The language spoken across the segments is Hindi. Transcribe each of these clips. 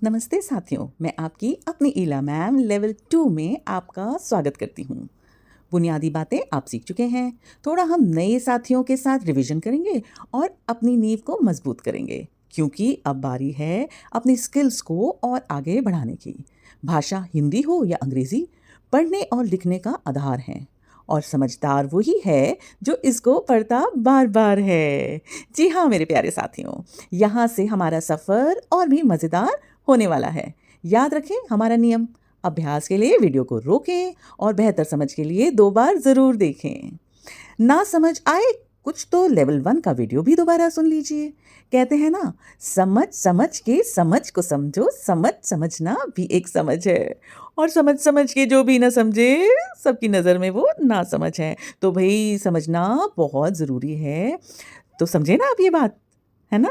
नमस्ते साथियों, मैं आपकी अपनी ईला मैम लेवल 2 में आपका स्वागत करती हूँ। बुनियादी बातें आप सीख चुके हैं। थोड़ा हम नए साथियों के साथ रिवीजन करेंगे और अपनी नींव को मजबूत करेंगे, क्योंकि अब बारी है अपनी स्किल्स को और आगे बढ़ाने की। भाषा हिंदी हो या अंग्रेजी, पढ़ने और लिखने का आधार है और समझदार वही है जो इसको पढ़ता बार बार है। जी हाँ मेरे प्यारे साथियों, यहाँ से हमारा सफ़र और भी मज़ेदार होने वाला है। याद रखें हमारा नियम, अभ्यास के लिए वीडियो को रोकें और बेहतर समझ के लिए 2 बार ज़रूर देखें। ना समझ आए कुछ तो लेवल 1 का वीडियो भी दोबारा सुन लीजिए। कहते हैं ना, समझ समझ के समझ को समझो, समझ समझना भी एक समझ है। और समझ समझ के जो भी ना समझे, सबकी नज़र में वो ना समझ है। तो भाई समझना बहुत ज़रूरी है। तो समझे ना आप ये बात, है ना?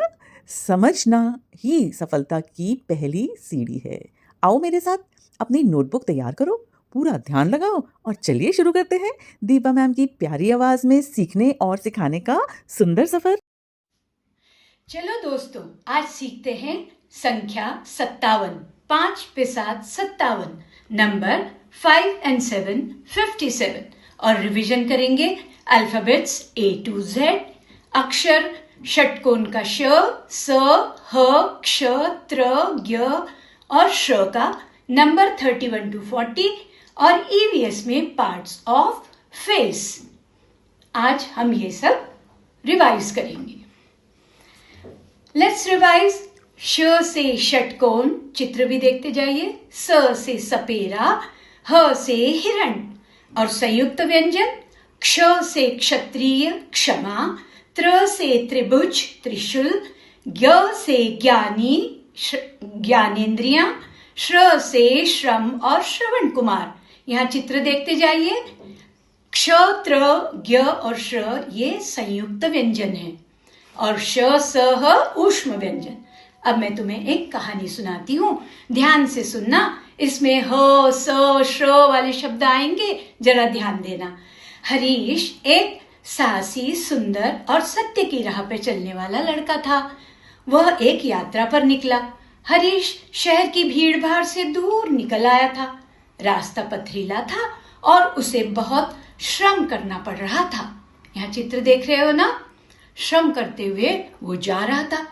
समझना ही सफलता की पहली सीढ़ी है। आओ मेरे साथ अपनी नोटबुक तैयार करो, पूरा ध्यान लगाओ और चलिए शुरू करते हैं दीपा मैम की प्यारी आवाज में सीखने और सिखाने का सुंदर सफर। चलो दोस्तों, आज सीखते हैं संख्या 57। 5 पे 7 57, नंबर 5 and 7 57 और रिवीजन करेंगे अल्फाबेट्स A to Z, अक्षर षटकोण का श, स, ह, क्ष, त्र, ज्ञ और श का नंबर 31 to 40 और EVS में पार्ट्स ऑफ फेस। आज हम ये सब रिवाइज करेंगे। Let's revise. श से षटकोण, चित्र भी देखते जाइए। स से सपेरा, ह से हिरण और संयुक्त व्यंजन। क्ष से क्षत्रिय, क्षमा। त्र से त्रिभुज, त्रिशूल। ज्ञ से ज्ञानी, ज्ञानेन्द्रियां। श्र से श्रम और श्रवण कुमार। यहाँ चित्र देखते जाइए। क्ष, त्र, ज्ञ और श्र ये संयुक्त व्यंजन है और श, स, ह ऊष्म व्यंजन। अब मैं तुम्हें एक कहानी सुनाती हूँ, ध्यान से सुनना। इसमें ह, स, श्र वाले शब्द आएंगे, जरा ध्यान देना। हरीश एक साहसी, सुंदर और सत्य की राह पर चलने वाला लड़का था। वह एक यात्रा पर निकला। हरीश शहर की भीड़ भाड़ से दूर निकल आया था। रास्ता पथरीला था और उसे बहुत श्रम करना पड़ रहा था। यहाँ चित्र देख रहे हो ना? श्रम करते हुए वो जा रहा था।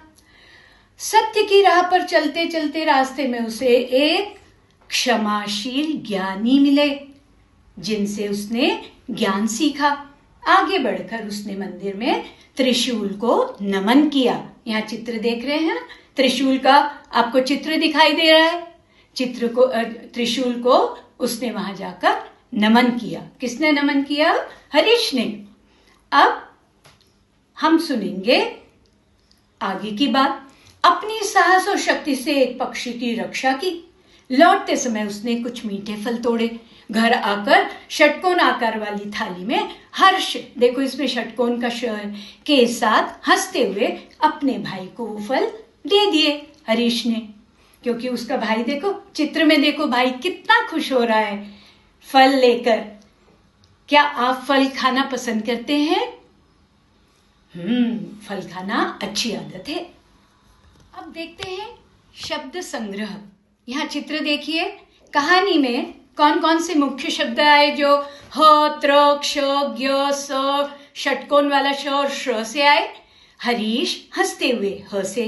सत्य की राह पर चलते चलते रास्ते में उसे एक क्षमाशील ज्ञानी मिले, जिनसे उसने ज्ञान सीखा। आगे बढ़कर उसने मंदिर में त्रिशूल को नमन किया। यहाँ चित्र देख रहे हैं, त्रिशूल का आपको चित्र दिखाई दे रहा है। चित्र को, त्रिशूल को उसने वहां जाकर नमन किया। किसने नमन किया? हरीश ने। अब हम सुनेंगे आगे की बात। अपनी साहस और शक्ति से एक पक्षी की रक्षा की। लौटते समय उसने कुछ मीठे फल तोड़े। घर आकर षटकोण आकार वाली थाली में हर्ष, देखो इसमें षटकोण का श के साथ हंसते हुए अपने भाई को वो फल दे दिए हरीश ने। क्योंकि उसका भाई, देखो चित्र में, देखो भाई कितना खुश हो रहा है फल लेकर। क्या आप फल खाना पसंद करते हैं? फल खाना अच्छी आदत है। अब देखते हैं शब्द संग्रह। यहाँ चित्र देखिए। कहानी में कौन कौन से मुख्य शब्द आए जो ह, त्र, क्ष, ज्ञ, स, षटकोण वाला श और श्र से आए? हरीश हंसते हुए ह से,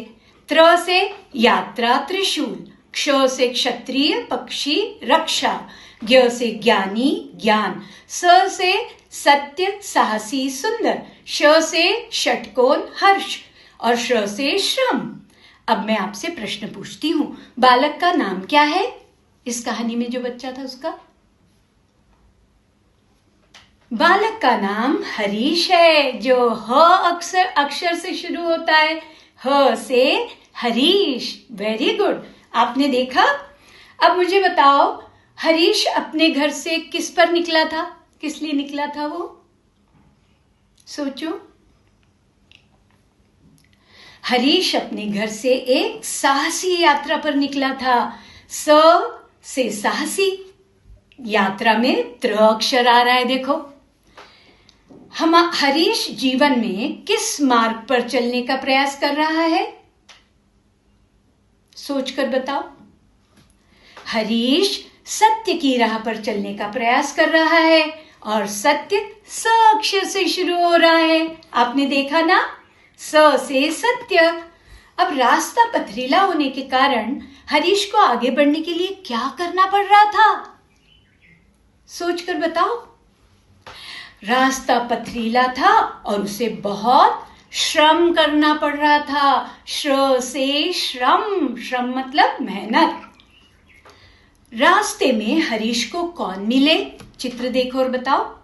त्र से यात्रा त्रिशूल, क्ष से क्षत्रिय पक्षी रक्षा, ज्ञ से ज्ञानी ज्ञान, स से सत्य साहसी सुंदर, श से षटकोण हर्ष और श्र से श्रम। अब मैं आपसे प्रश्न पूछती हूँ, बालक का नाम क्या है? इस कहानी में जो बच्चा था उसका बालक का नाम हरीश है, जो ह अक्षर से शुरू होता है। ह से हरीश। वेरी गुड, आपने देखा। अब मुझे बताओ, हरीश अपने घर से किस पर निकला था? किस लिए निकला था वो? सोचो। हरीश अपने घर से एक साहसी यात्रा पर निकला था। स से साहसी, यात्रा में त्र अक्षर आ रहा है, देखो। हरीश जीवन में किस मार्ग पर चलने का प्रयास कर रहा है? सोचकर बताओ। हरीश सत्य की राह पर चलने का प्रयास कर रहा है और सत्य स अक्षर से शुरू हो रहा है। आपने देखा ना, स से सत्य। अब रास्ता पथरीला होने के कारण हरीश को आगे बढ़ने के लिए क्या करना पड़ रहा था? सोचकर बताओ। रास्ता पथरीला था और उसे बहुत श्रम करना पड़ रहा था। श्र से श्रम, श्रम मतलब मेहनत। रास्ते में हरीश को कौन मिले? चित्र देखो और बताओ।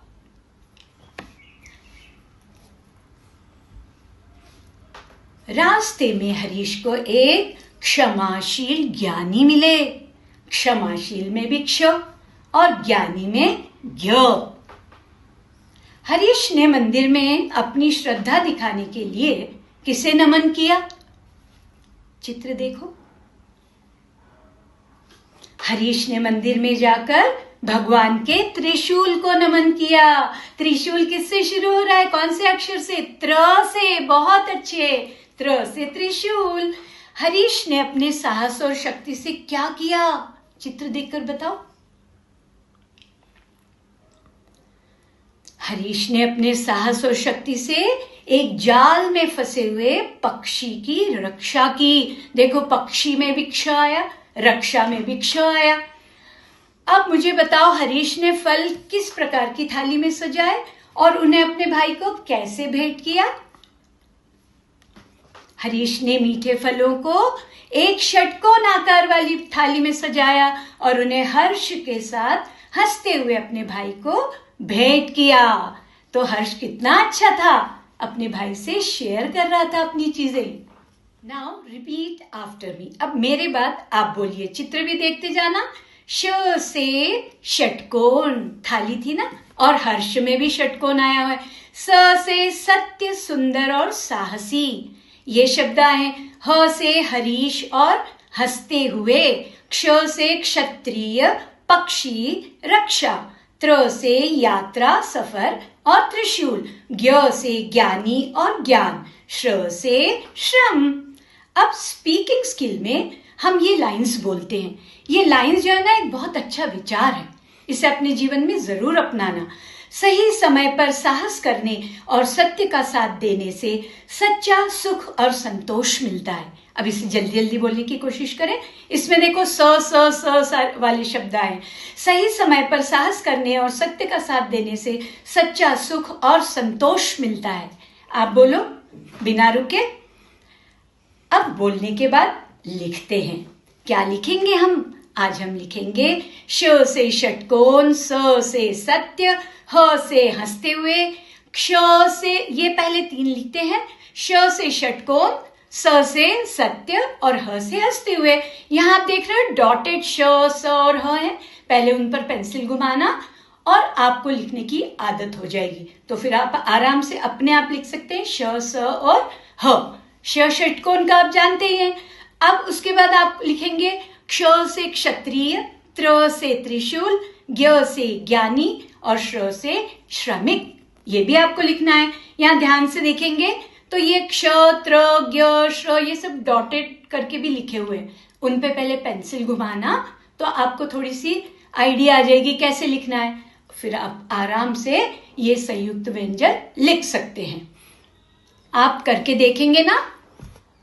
रास्ते में हरीश को एक क्षमाशील ज्ञानी मिले। क्षमाशील में भी क्ष और ज्ञानी में ज्ञ। हरीश ने मंदिर में अपनी श्रद्धा दिखाने के लिए किसे नमन किया? चित्र देखो। हरीश ने मंदिर में जाकर भगवान के त्रिशूल को नमन किया। त्रिशूल किससे शुरू हो रहा है? कौन से अक्षर से? त्र से। बहुत अच्छे, त्र से त्रिशूल। हरीश ने अपने साहस और शक्ति से क्या किया? चित्र देखकर बताओ। हरीश ने अपने साहस और शक्ति से एक जाल में फंसे हुए पक्षी की रक्षा की। देखो, पक्षी में भी क्ष आया, रक्षा में भी क्ष आया। अब मुझे बताओ, हरीश ने फल किस प्रकार की थाली में सजाए और उन्हें अपने भाई को कैसे भेंट किया? हरीश ने मीठे फलों को एक षटकोण आकार वाली थाली में सजाया और उन्हें हर्ष के साथ हंसते हुए अपने भाई को भेंट किया। तो हर्ष कितना अच्छा था, अपने भाई से शेयर कर रहा था अपनी चीजें। Now repeat after me. अब मेरे बाद आप बोलिए। चित्र भी देखते जाना। श से षटकोण, थाली थी ना, और हर्ष में भी षटकोण आया हुआ है। स से सत्य, सुंदर और साहसी, ये शब्द आए। ह से हरीश और हंसते हुए। क्ष से क्षत्रिय, पक्षी, रक्षा। त्र से यात्रा, सफर और त्रिशूल। ज्ञ से ज्ञानी और ज्ञान। श्र से श्रम। अब स्पीकिंग स्किल में हम ये लाइंस बोलते हैं। ये लाइंस जो है ना, एक बहुत अच्छा विचार है। इसे अपने जीवन में जरूर अपनाना। सही समय पर साहस करने और सत्य का साथ देने से सच्चा सुख और संतोष मिलता है। अब इसे जल्दी जल्दी बोलने की कोशिश करें। इसमें देखो, स वाले शब्द आए। सही समय पर साहस करने और सत्य का साथ देने से सच्चा सुख और संतोष मिलता है। आप बोलो बिना रुके। अब बोलने के बाद लिखते हैं। क्या लिखेंगे हम? आज हम लिखेंगे श से षटकोण, स से सत्य, ह से हंसते हुए, क्ष से, ये पहले 3 लिखते हैं। श से षटकोण, स से सत्य और ह से हंसते हुए। यहाँ आप देख रहे हो डॉटेड श, स और ह है। पहले उन पर पेंसिल घुमाना और आपको लिखने की आदत हो जाएगी। तो फिर आप आराम से अपने आप लिख सकते हैं श, स और ह। श षटकोण का आप जानते ही हैं। अब उसके बाद आप लिखेंगे क्ष से क्षत्रिय, त्र से त्रिशूल, ज्ञ से ज्ञानी और श्र से श्रमिक। ये भी आपको लिखना है। यहाँ ध्यान से देखेंगे तो ये क्ष, त्र, ज्ञ, श्र, ये सब डॉटेड करके भी लिखे हुए हैं। उन पे पहले पेंसिल घुमाना तो आपको थोड़ी सी आइडिया आ जाएगी कैसे लिखना है। फिर आप आराम से ये संयुक्त व्यंजन लिख सकते हैं। आप करके देखेंगे ना।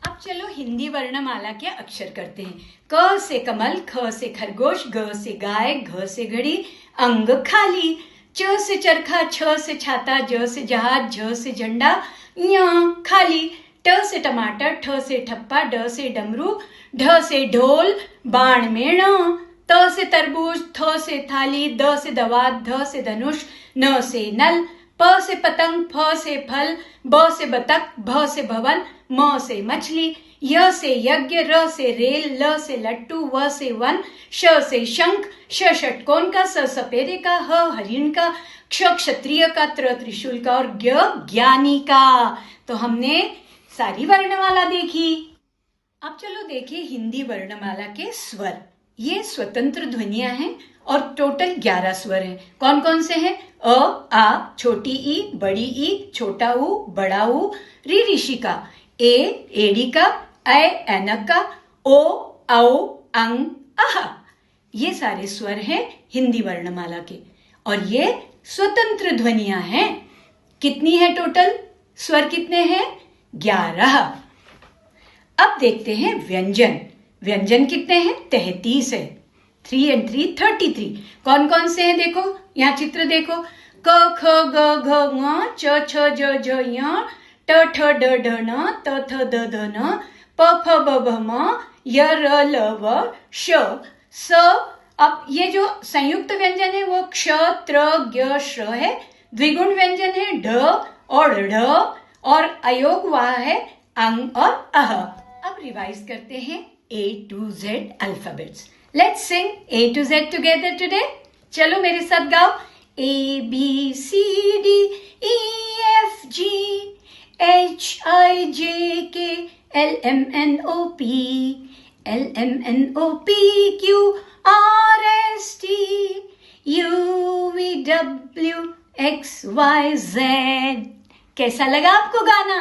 अब चलो हिंदी वर्णमाला के अक्षर करते हैं। क से कमल, ख से खरगोश, ग से गाय, घ से घड़ी, अंग खाली। च से चरखा, छ से छाता, ज से जहाज, झ से झंडा, ञ खाली। ट से टमाटर, ठ से ठप्पा, ड से डमरू, ढ से ढोल, बाण में ण। त से तरबूज, थ से थाली, द से दवात, ध से धनुष, न से नल। प से पतंग, फ से फल, ब से बतख, भ से भवन, म से मछली। य से यज्ञ, र से रेल, ल से लट्टू, व से वन, श से शंख, श षटकोण का, स सपेरे का, ह हरिण का, क्ष क्षत्रिय का, त्र त्रिशूल का और ज्ञ ज्ञानी का। तो हमने सारी वर्णमाला देखी। अब चलो देखिए हिंदी वर्णमाला के स्वर। ये स्वतंत्र ध्वनियां हैं और टोटल 11 स्वर हैं। कौन कौन से हैं? अ, आ, छोटी ई, बड़ी ई, छोटा ऊ, बड़ा ऊ, री ऋषि का, ए एड़ी का, ऐ ऐनक का, ओ, औ, अंग, अह। ये सारे स्वर हैं हिंदी वर्णमाला के और ये स्वतंत्र ध्वनियां हैं। कितनी है टोटल? स्वर कितने हैं? 11। अब देखते हैं व्यंजन। व्यंजन कितने हैं? 33 है। 3 and 3 33। कौन कौन से हैं देखो, यहाँ चित्र देखो। क ख ग घ ङ च छ ज झ ञ ट ठ ड ढ न त थ द ध न प फ ब भ म य र ल व श स। अब ये जो संयुक्त व्यंजन है वो क्ष त्र ज्ञ श है। द्विगुण व्यंजन है ढ और ढ और अयोग वाह है अंग और अह। अब रिवाइज करते हैं A to Z alphabets. Let's Singh A to Z together today. चलो मेरे साथ गाओ। A B C D E F G H I J K L M N O P L M N O P Q R S T U V W X Y Z। कैसा लगा आपको गाना?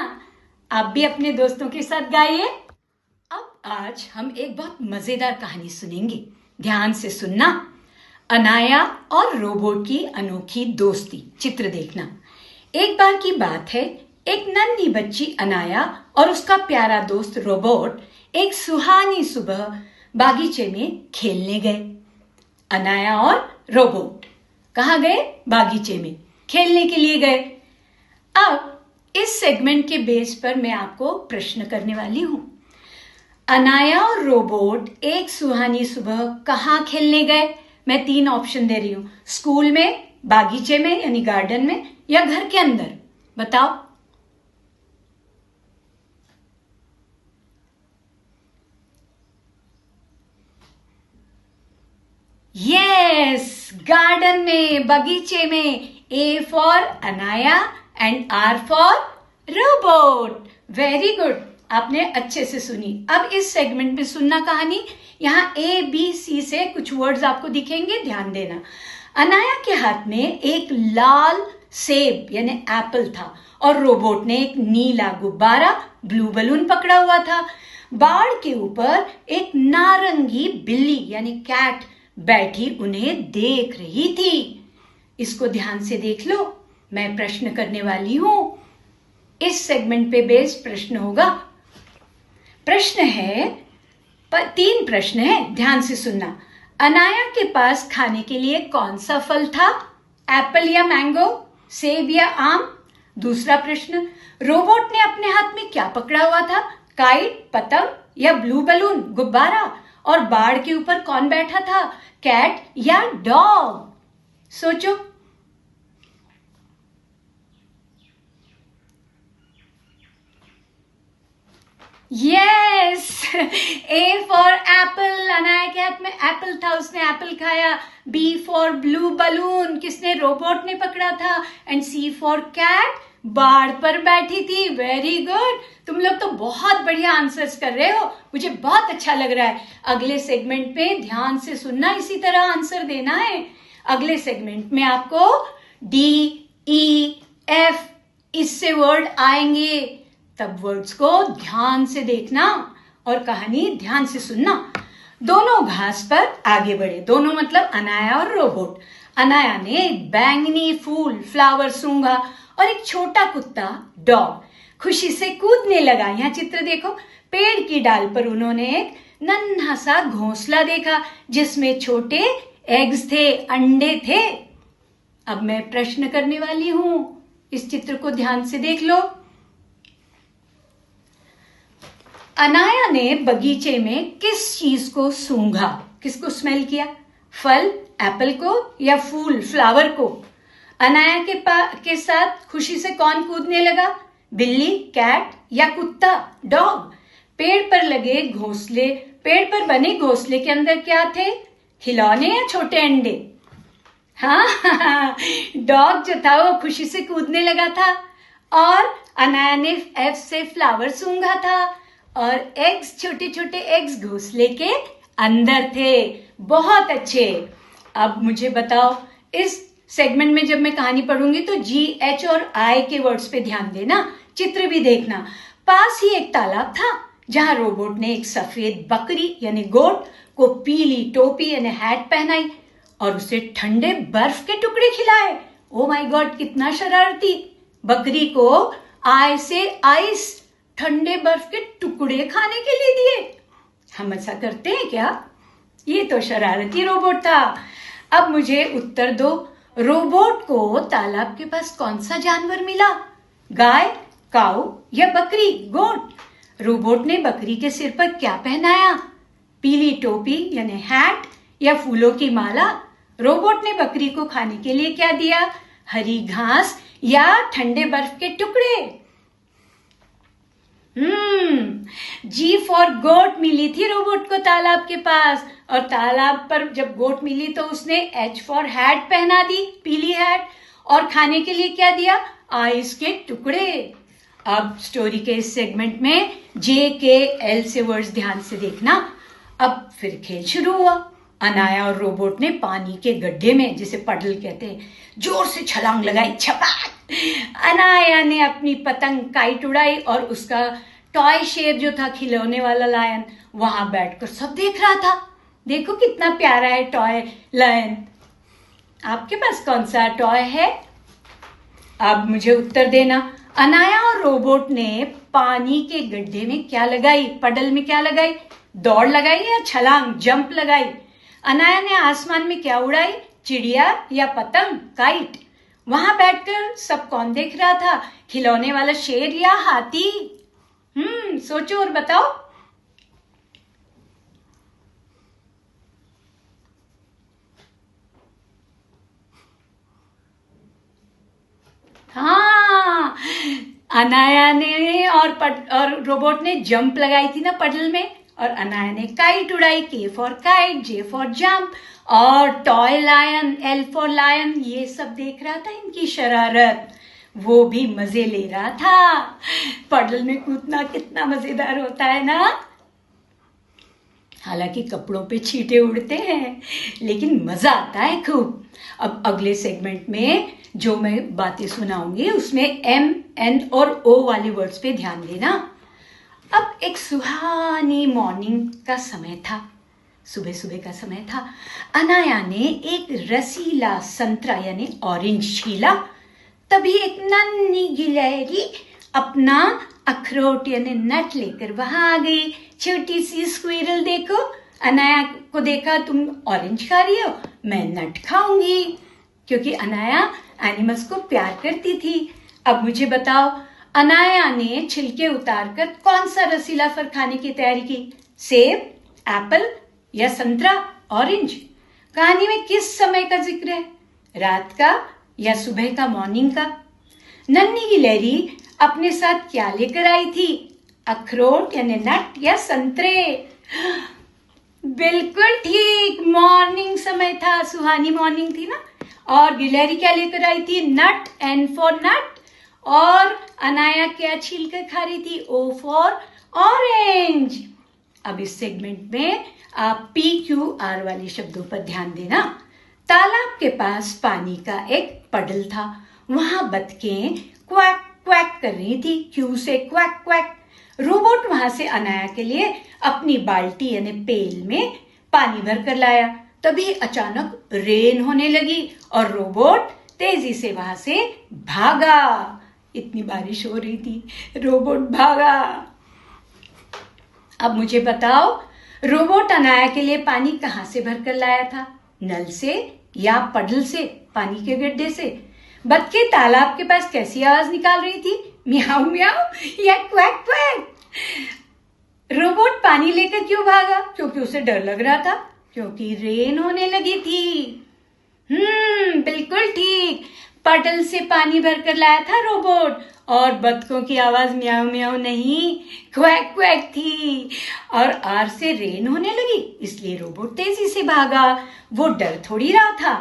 आप भी अपने दोस्तों के साथ गाइए। अब आज हम एक बहुत मजेदार कहानी सुनेंगे। ध्यान से सुनना। अनाया और रोबोट की अनोखी दोस्ती। चित्र देखना। एक बार की बात है, एक नन्ही बच्ची अनाया और उसका प्यारा दोस्त रोबोट एक सुहानी सुबह बागीचे में खेलने गए। अनाया और रोबोट कहाँ गए? बागीचे में खेलने के लिए गए। अब इस सेगमेंट के बेस पर मैं आपको प्रश्न करने वाली हूं। अनाया और रोबोट एक सुहानी सुबह कहाँ खेलने गए? मैं 3 ऑप्शन दे रही हूं। स्कूल में, बागीचे में यानी गार्डन में, या घर के अंदर। बताओ। यस, गार्डन में, बगीचे में। A for Anaya and R for robot. Very good, आपने अच्छे से सुनी। अब इस सेगमेंट में सुनना कहानी। यहाँ A B C से कुछ वर्ड्स आपको दिखेंगे, ध्यान देना। अनाया के हाथ में एक लाल सेब यानी एप्पल था और रोबोट ने एक नीला गुब्बारा ब्लू बलून पकड़ा हुआ था। बाड़ के ऊपर एक नारंगी बिल्ली यानी कैट बैठी उन्हें देख रही थी। इसको ध्यान से देख लो। मैं प्रश्न करने वाली हूं। इस सेगमेंट पे बेस्ड प्रश्न होगा। प्रश्न है, 3 प्रश्न है, ध्यान से सुनना। अनाया के पास खाने के लिए कौन सा फल था? एप्पल या मैंगो, सेब या आम? दूसरा प्रश्न, रोबोट ने अपने हाथ में क्या पकड़ा हुआ था? काइट, पतंग या ब्लू बलून, गुब्बारा? और बाड़ के ऊपर कौन बैठा था? कैट या डॉग? सोचो। Yes, A for Apple. Anaya के हाथ में एप्पल था, उसने एप्पल खाया। B फॉर ब्लू बलून, किसने? रोबोट ने पकड़ा था। एंड C फॉर कैट, बाड़ पर बैठी थी। वेरी गुड, तुम लोग तो बहुत बढ़िया आंसर्स कर रहे हो, मुझे बहुत अच्छा लग रहा है। अगले सेगमेंट पे ध्यान से सुनना, इसी तरह आंसर देना है। अगले सेगमेंट में आपको D E F इससे वर्ड आएंगे, तब वर्ड्स को ध्यान से देखना और कहानी ध्यान से सुनना। दोनों घास पर आगे बढ़े। दोनों मतलब अनाया और रोबोट। अनाया ने एक बैंगनी फूल फ्लावर सूंघा और एक छोटा कुत्ता डॉग खुशी से कूदने लगा। यहाँ चित्र देखो। पेड़ की डाल पर उन्होंने एक नन्हा सा घोंसला देखा जिसमें छोटे एग्स थे, अंडे थे। अब मैं प्रश्न करने वाली हूं। इस चित्र को ध्यान से देख लो। अनाया ने बगीचे में किस चीज को सूंघा? किसको स्मेल किया? फल, एप्पल को या फूल, फ्लावर को? अनाया के साथ खुशी से कौन कूदने लगा? बिल्ली, कैट या कुत्ता, डॉग? पेड़ पर बने घोंसले के अंदर क्या थे? खिलौने या छोटे अंडे? हाँ, डॉग जो था वो खुशी से कूदने लगा था और अनाया ने F से फ्लावर सूंघा था और एग्स, छोटे छोटे एग्स घोंसले के अंदर थे। बहुत अच्छे। अब मुझे बताओ, इस सेगमेंट में जब मैं कहानी पढ़ूंगी तो G, H और I के वर्ड्स पे ध्यान देना। चित्र भी देखना। पास ही एक तालाब था जहां रोबोट ने एक सफेद बकरी यानी गोट को पीली टोपी यानी हैट पहनाई और उसे ठंडे बर्फ के टुकड़े खिलाए। ओ माय गॉड, कितना शरारती। बकरी को आइस ठंडे बर्फ के टुकड़े खाने के लिए दिए। हम ऐसा करते हैं क्या? ये तो शरारती रोबोट था। अब मुझे उत्तर दो, रोबोट को तालाब के पास कौन सा जानवर मिला? गाय, काऊ या बकरी, गोट? रोबोट ने बकरी के सिर पर क्या पहनाया? पीली टोपी यानी हैट या फूलों की माला? रोबोट ने बकरी को खाने के लिए क्या दिया? हरी घास या ठंडे बर्फ के टुकड़े? जी फॉर गोट मिली थी रोबोट को तालाब के पास, और तालाब पर जब गोट मिली तो उसने एच फॉर हैट पहना दी, पीली हैट, और खाने के लिए क्या दिया? आइस के टुकड़े। अब स्टोरी के इस सेगमेंट में JKL से वर्ड्स ध्यान से देखना। अब फिर खेल शुरू हुआ। अनाया और रोबोट ने पानी के गड्ढे में, जिसे पडल कहते हैं, जोर से छलांग लगाई। छपाक! अनाया ने अपनी पतंग काइट उड़ाई और उसका टॉय शेर जो था, खिलौने वाला लायन, वहां बैठकर सब देख रहा था। देखो कितना प्यारा है टॉय लायन। आपके पास कौन सा टॉय है? अब मुझे उत्तर देना। अनाया और रोबोट ने पानी के गड्ढे में क्या लगाई? पडल में क्या लगाई? दौड़ लगाई या छलांग, जंप लगाई? अनाया ने आसमान में क्या उड़ाई? चिड़िया या पतंग, काइट? वहां बैठकर सब कौन देख रहा था? खिलौने वाला शेर या हाथी? सोचो और बताओ। हाँ, अनाया ने और रोबोट ने जंप लगाई थी ना पडल में, और अनाया ने काइट उड़ाई, K for kite, J for jump, और toy lion, L for lion, ये सब देख रहा था इनकी शरारत। वो भी मजे ले रहा था। पडल में कूदना कितना मजेदार होता है ना। हालांकि कपड़ों पे छींटे उड़ते हैं, लेकिन मजा आता है खूब। अब अगले सेगमेंट में जो मैं बातें सुनाऊंगी उसमें M, N और O वाले वर्ड्स पे ध्यान देना। अब एक सुहानी मॉर्निंग का समय था, सुबह सुबह का समय था। अनाया ने एक रसीला संतरा यानी ऑरेंज छीला। तभी एक नन्ही गिलहरी अपना अखरोट यानी नट लेकर वहां आ गई। छोटी सी स्क्विरल देखो, अनाया को देखा, तुम ऑरेंज खा रही हो, मैं नट खाऊंगी, क्योंकि अनाया एनिमल्स को प्यार करती थी। अब मुझे बताओ, अनाया ने छिलके उतारकर कौन सा रसीला फल खाने की तैयारी की? सेब, एप्पल या संतरा, ऑरेंज? कहानी में किस समय का जिक्र है? रात का या सुबह का, मॉर्निंग का? नन्ही गिलहरी अपने साथ क्या लेकर आई थी? अखरोट यानी नट या संतरे? बिल्कुल ठीक, मॉर्निंग समय था, सुहानी मॉर्निंग थी ना। और गिलहरी क्या लेकर आई थी? नट, N फॉर नट। और अनाया क्या छील कर खा रही थी? O for orange. अब इस सेगमेंट में आप PQR वाले शब्दों पर ध्यान देना। तालाब के पास पानी का एक पडल था। वहां बतखें क्वैक क्वैक कर रही थी। Q से क्वैक क्वैक। रोबोट वहां से अनाया के लिए अपनी बाल्टी यानी पेल में पानी भर कर लाया। तभी अचानक रेन होने लगी और रोबोट तेजी से वहां से भागा। इतनी बारिश हो रही थी, रोबोट भागा। अब मुझे बताओ, रोबोट अनाया के लिए पानी कहां से भरकर लाया था? नल से या पडल से, पानी के गड्ढे से? बतखें तालाब के पास कैसी आवाज निकाल रही थी? म्याऊ म्याऊ या क्वैक क्वैक? रोबोट पानी लेकर क्यों भागा? क्योंकि उसे डर लग रहा था, क्योंकि रेन होने लगी थी। बिल्कुल ठीक, पडल से पानी भरकर लाया था रोबोट, और बतखों की आवाज म्याऊ म्याऊ नहीं, क्वैक क्वैक थी। और आर से रेन होने लगी, इसलिए रोबोट तेजी से भागा। वो डर थोड़ी रहा था।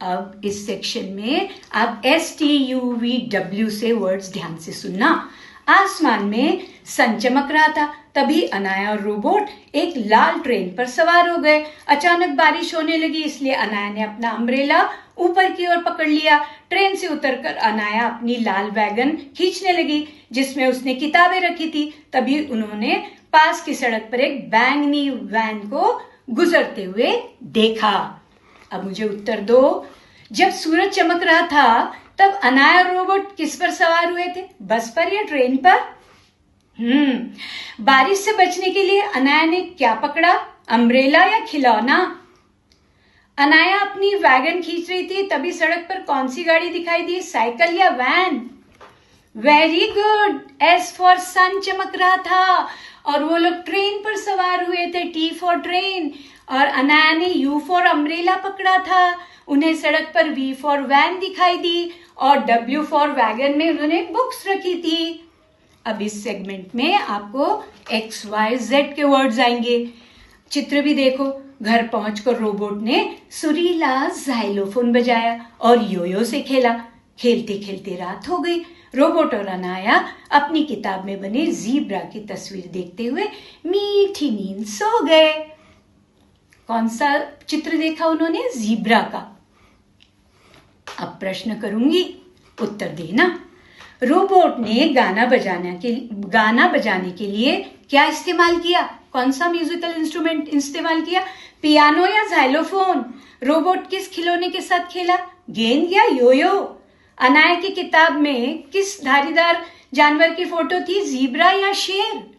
अब इस सेक्शन में आप STUVW से वर्ड्स ध्यान से सुनना। आसमान में सन चमक रहा था। तभी अनाया और रोबोट एक लाल ट्रेन पर सवार हो गए। अचानक बारिश होने लगी, इसलिए अनाया ने अपना अम्ब्रेला ऊपर की ओर पकड़ लिया। ट्रेन से उतरकर अनाया अपनी लाल वैगन खींचने लगी, जिसमें उसने किताबें रखी थी। तभी उन्होंने पास की सड़क पर एक बैंगनी वैन को गुजरते हुए देखा। अब मुझे उत्तर दो, जब सूरज चमक रहा था तब अनाया और रोबोट किस पर सवार हुए थे, बस पर या ट्रेन पर? बारिश से बचने के लिए अनाया ने क्या पकड़ा, अम्ब्रेला या खिलौना? अनाया अपनी वैगन खींच रही थी, तभी सड़क पर कौन सी गाड़ी दिखाई दी, साइकिल या van? Very good, S for sun चमक रहा था और वो लोग ट्रेन पर सवार हुए थे, टी फॉर ट्रेन। और अनाया ने यू फॉर अम्ब्रेला पकड़ा था, उन्हें सड़क पर वी फॉर वैन दिखाई दी और डब्ल्यू फॉर वैगन में उन्होंने बुक्स रखी थी। अब इस सेगमेंट में आपको एक्स वाई जेड के वर्ड्स आएंगे। चित्र भी देखो, घर पहुंचकर रोबोट ने सुरीला जाइलोफोन बजाया और योयो से खेला। खेलते खेलते रात हो गई। रोबोट और अनाया अपनी किताब में बने जीब्रा की तस्वीर देखते हुए मीठी नींद सो गए। कौन सा चित्र देखा उन्होंने, जीब्रा का। अब प्रश्न करूंगी, उत्तर देना। रोबोट ने गाना बजाने के लिए क्या इस्तेमाल किया, कौन सा म्यूजिकल इंस्ट्रूमेंट इस्तेमाल किया, पियानो या जाइलोफोन? रोबोट किस खिलौने के साथ खेला, गेंद या योयो? अनाया की किताब में किस धारीदार जानवर की फोटो थी, जीब्रा या शेर?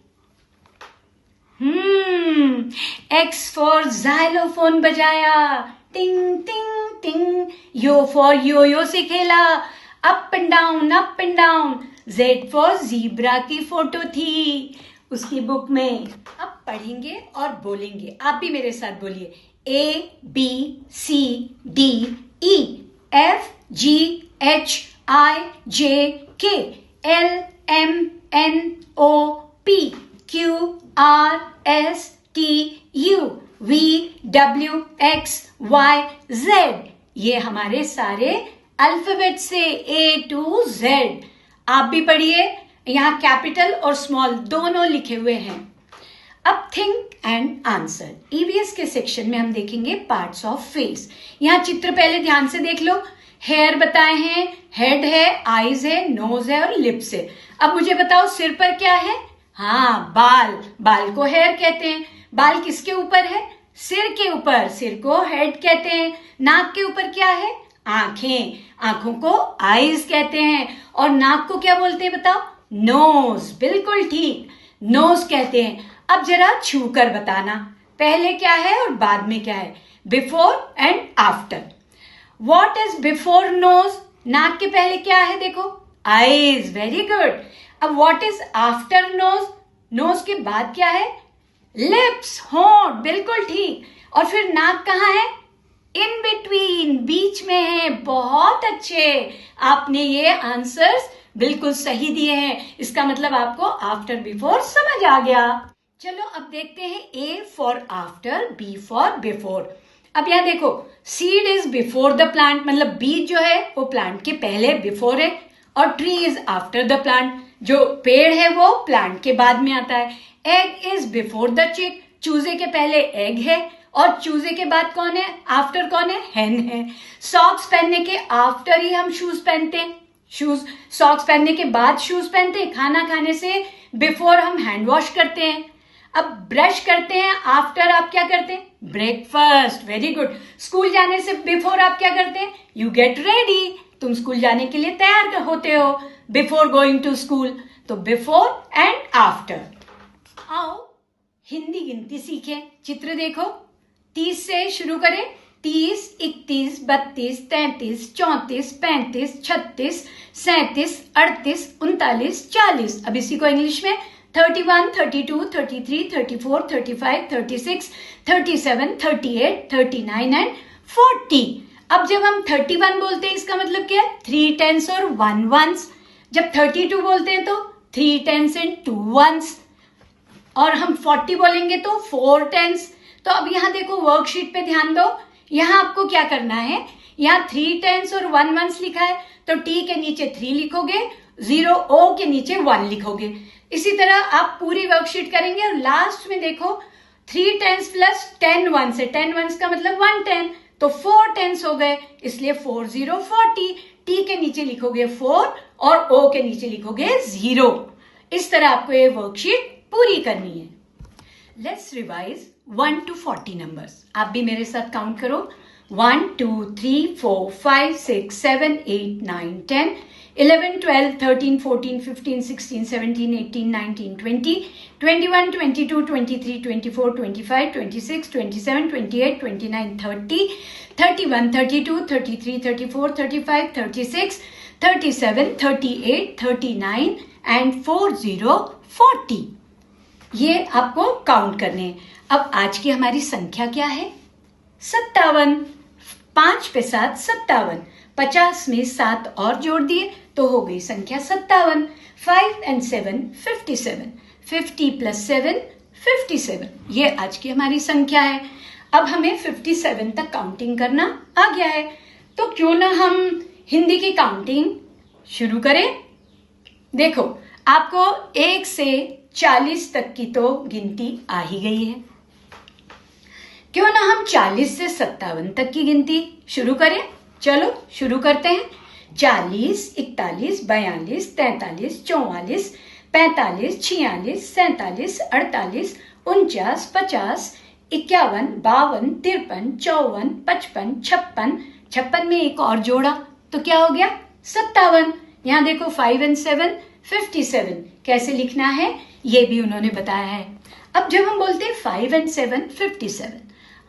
एक्स फॉर जाइलोफोन बजाया, टिंग टिंग टिंग। यो फॉर योयो से खेला, up and down up and down. Z for zebra की फोटो थी उसकी बुक में। अब पढ़ेंगे और बोलेंगे, आप भी मेरे साथ बोलिए। A B C D E F G H I J K L M N O P Q R S T U V W X Y Z। ये हमारे सारे अल्फाबेट से A to Z। आप भी पढ़िए, यहाँ कैपिटल और स्मॉल दोनों लिखे हुए हैं। अब थिंक एंड आंसर, ईवीएस के सेक्शन में हम देखेंगे पार्ट्स ऑफ फेस। यहाँ चित्र पहले ध्यान से देख लो। हेयर बताए हैं, हेड है, आईज है, नोज है और लिप्स है। अब मुझे बताओ सिर पर क्या है? हाँ, बाल। बाल को हेयर कहते हैं। बाल किसके ऊपर है? सिर के ऊपर। सिर को हेड कहते हैं। नाक के ऊपर क्या है? आंखें। आंखों को आईज कहते हैं। और नाक को क्या बोलते हैं बताओ? नोज। बिल्कुल ठीक, नोज कहते हैं। अब जरा छू कर बताना, पहले क्या है और बाद में क्या है, before and after. What is before nose? नाक के पहले क्या है देखो, आईज। Very good. अब what is after nose? Nose के बाद क्या है? लिप्स, होंठ। बिल्कुल ठीक। और फिर नाक कहाँ है? इन बिटवीन, बीच में है। बहुत अच्छे, आपने ये आंसर्स बिल्कुल सही दिए हैं। इसका मतलब आपको आफ्टर बिफोर समझ आ गया। चलो अब देखते हैं A for after, B for before. अब यहाँ देखो, seed is before the plant, मतलब बीज जो है वो प्लांट के पहले, बिफोर है। और tree is after the plant, जो पेड़ है वो प्लांट के बाद में आता है। एग इज बिफोर द चिक, चूजे के पहले एग है और चूजे के बाद कौन है, आफ्टर कौन है, हेन है। सॉक्स पहनने के आफ्टर ही हम शूज पहनते हैं। शूज, सॉक्स पहनने के बाद शूज पहनते हैं। खाना खाने से बिफोर हम हैंड वॉश करते हैं। अब ब्रश करते हैं, आफ्टर आप क्या करते हैं, ब्रेकफास्ट। Very good. स्कूल जाने से बिफोर आप क्या करते हैं, यू गेट रेडी, तुम स्कूल जाने के लिए तैयार होते हो, बिफोर गोइंग टू स्कूल। तो बिफोर एंड आफ्टर। आओ हिंदी गिनती सीखें। चित्र देखो, 30 से शुरू करें। 30, 31, 32, 33, 34, 35, 36, 37, 38, 39, 40। अब इसी को इंग्लिश में 31, 32, 33, 34, 35, 36, 37, 38, 39 एंड 40। अब जब हम 31 बोलते हैं इसका मतलब क्या है, 3 टेंस और 1 वंस। जब 32 बोलते हैं तो 3 टेंस एंड 2 वंस। और हम 40 बोलेंगे तो 4 टेंस। तो अब यहाँ देखो, वर्कशीट पे ध्यान दो। यहाँ आपको क्या करना है, यहाँ 3 टेंस और 1 वंस लिखा है तो टी के नीचे 3 लिखोगे, 0 ओ के नीचे 1 लिखोगे। इसी तरह आप पूरी वर्कशीट करेंगे और लास्ट में देखो 3 टेंस प्लस 10 वंस है। 10 वंस का मतलब 110, तो 4 टेंस हो गए, इसलिए 4 0 40। टी के नीचे लिखोगे 4 और ओ के नीचे लिखोगे 0। इस तरह आपको ये वर्कशीट पूरी करनी है। Let's revise 1 to 40 numbers. आप भी मेरे साथ काउंट करो। 1 2 3 4 5 6 7 8 9 10 11 12 13 14 15 16 17 18 19 20 21 22 23 24 25 26 27 28 29 30 31 32 33 34 35 36 37 38 39 एंड 40 40। ये आपको काउंट करने हैं। अब आज की हमारी संख्या क्या है? 57। 5 पे 7 57। 50 में 7 और जोड़ दिए तो हो गई संख्या 57। 5 and 7 57। 50 plus 7 57। ये आज की हमारी संख्या है। अब हमें 57 तक काउंटिंग करना आ गया है, तो क्यों ना हम हिंदी की काउंटिंग शुरू करें। देखो, आपको 1 से 40 तक की तो गिनती आ ही गई है, क्यों ना हम 40 से 57 तक की गिनती शुरू करें। चलो शुरू करते हैं। 40 41 42 43 44 45 46 47 48 49 50 51 52 53 54 55 56। 56 में एक और जोड़ा तो क्या हो गया? 57। यहाँ देखो 5 and 7 57। कैसे लिखना है ये भी उन्होंने बताया है। अब जब हम बोलते हैं 5 and 7 57,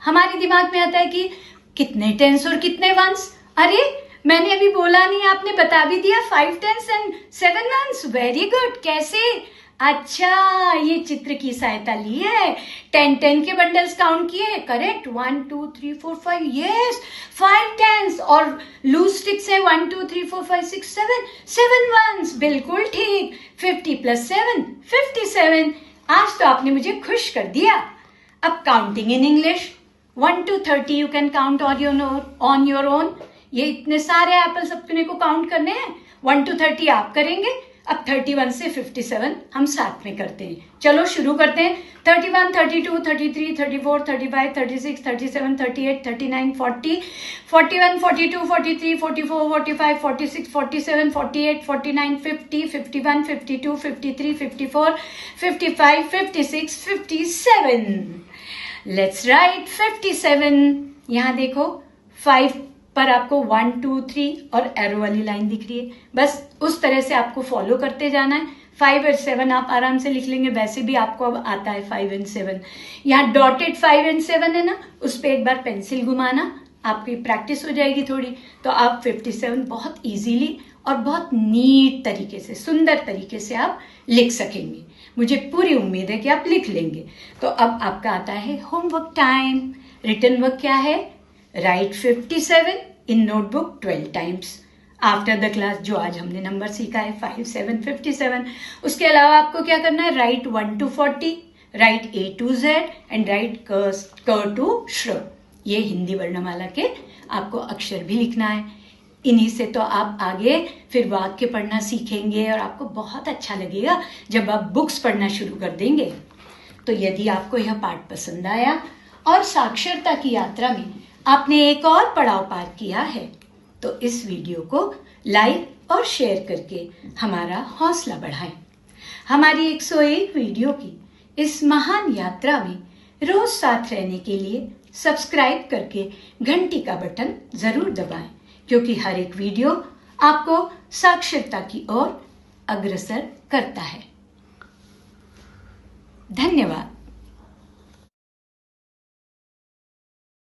हमारे दिमाग में आता है कि कितने टेंस और कितने वंस। अरे मैंने अभी बोला नहीं, आपने बता भी दिया 5 tens and 7 ones. Very good. कैसे? अच्छा, ये चित्र की सहायता ली है। 10 के बंडल्स काउंट किए। करेक्ट। 1 2 3 4 5। यस, 5 टेंस और लूज स्टिक्स है 1 2 3 4 5 6 7 वंस। बिल्कुल ठीक। 50 plus 7 57। आज तो आपने मुझे खुश कर दिया। अब counting in English. 1 to 30 you can count on your own. ये इतने सारे एप्पल्स अपने को काउंट करने हैं। 1 to 30 आप करेंगे। अब 31 से 57 हम साथ में करते हैं। चलो शुरू करते हैं। 31 32 33 34 35 36 37 38 39 40 41 42 43 44 45 46 47 48 49 50 51 52 53 54 55 56 57। Let's write 57। यहाँ देखो 5 पर आपको 1 2 3 और एरो वाली लाइन दिख रही है। बस उस तरह से आपको फॉलो करते जाना है। 5 और 7 आप आराम से लिख लेंगे, वैसे भी आपको अब आता है 5 and 7। यहाँ डॉटेड 5 and 7 है ना, उस पर एक बार पेंसिल घुमाना, आपकी प्रैक्टिस हो जाएगी थोड़ी, तो आप 57 बहुत इजीली और बहुत नीट तरीके से, सुंदर तरीके से आप लिख सकेंगे। मुझे पूरी उम्मीद है कि आप लिख लेंगे। तो अब आपका आता है होमवर्क टाइम। रिटन वर्क क्या है? Right 57 in notebook 12 times after the class. जो आज हमने नंबर सीखा है 5 7 57। उसके अलावा आपको क्या करना है? Right 1 to 40, right A to Z and right क टू श्र। ये हिंदी वर्णमाला के आपको अक्षर भी लिखना है। इन्हीं से तो आप आगे फिर वाक्य पढ़ना सीखेंगे और आपको बहुत अच्छा लगेगा जब आप बुक्स पढ़ना शुरू कर देंगे। तो यदि आपको यह पाठ पसंद आया और साक्षरता की यात्रा में आपने एक और पड़ाव पार किया है, तो इस वीडियो को लाइक और शेयर करके हमारा हौसला बढ़ाएं। हमारी 101 वीडियो की इस महान यात्रा में रोज साथ रहने के लिए सब्सक्राइब करके घंटी का बटन जरूर दबाएं, क्योंकि हर एक वीडियो आपको साक्षरता की ओर अग्रसर करता है। धन्यवाद।